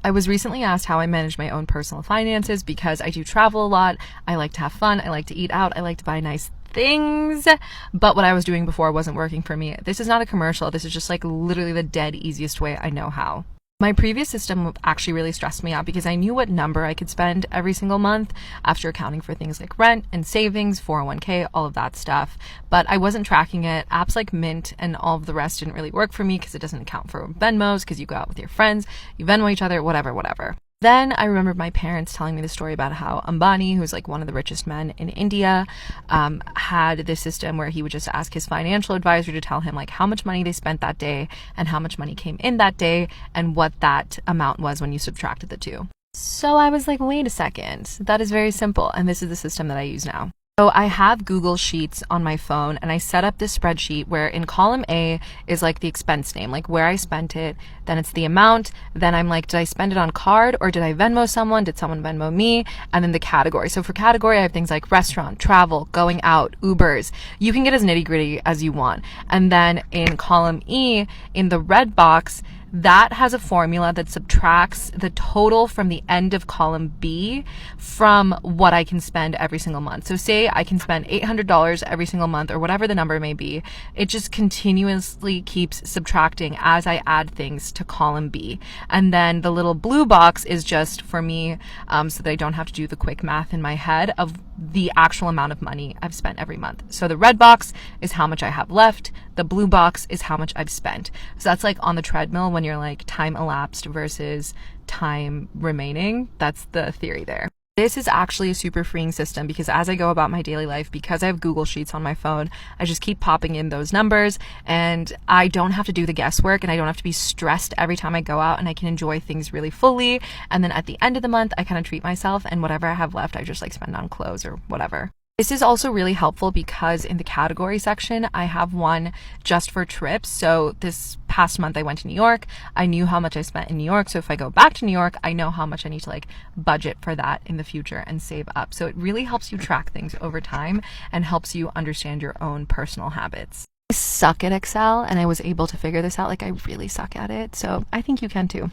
I was recently asked how I manage my own personal finances because I do travel a lot. I like to have fun. I like to eat out. I like to buy nice things. But what I was doing before wasn't working for me. This is not a commercial. This is just like literally the dead easiest way I know how. My previous system actually really stressed me out because I knew what number I could spend every single month after accounting for things like rent and savings, 401k, all of that stuff. But I wasn't tracking it. Apps like Mint and all of the rest didn't really work for me because it doesn't account for Venmos because you go out with your friends, you Venmo each other, whatever. Then I remembered my parents telling me the story about how Ambani, who's like one of the richest men in India, had this system where he would just ask his financial advisor to tell him like how much money they spent that day and how much money came in that day and what that amount was when you subtracted the two. So I was like, wait a second, that is very simple. And this is the system that I use now. So I have Google Sheets on my phone and I set up this spreadsheet where in column A is like the expense name, like where I spent it, then it's the amount, then I'm like, did I spend it on card or did I Venmo someone? Did someone Venmo me? And then the category. So for category, I have things like restaurant, travel, going out, Ubers. You can get as nitty gritty as you want. And then in column E, in the red box, that has a formula that subtracts the total from the end of column B from what I can spend every single month. So say I can spend $800 every single month or whatever the number may be. It just continuously keeps subtracting as I add things to column B. And then the little blue box is just for me so that I don't have to do the quick math in my head of the actual amount of money I've spent every month. So the red box is how much I have left. The blue box is how much I've spent. So that's like on the treadmill when you're like time elapsed versus time remaining. That's the theory there. This is actually a super freeing system because as I go about my daily life, because I have Google Sheets on my phone, I just keep popping in those numbers and I don't have to do the guesswork and I don't have to be stressed every time I go out and I can enjoy things really fully. And then at the end of the month, I kind of treat myself and whatever I have left, I just like spend on clothes or whatever. This is also really helpful because in the category section, I have one just for trips. So this past month I went to New York. I knew how much I spent in New York. So if I go back to New York, I know how much I need to like budget for that in the future and save up. So it really helps you track things over time and helps you understand your own personal habits. I suck at Excel and I was able to figure this out. Like I really suck at it. So I think you can too.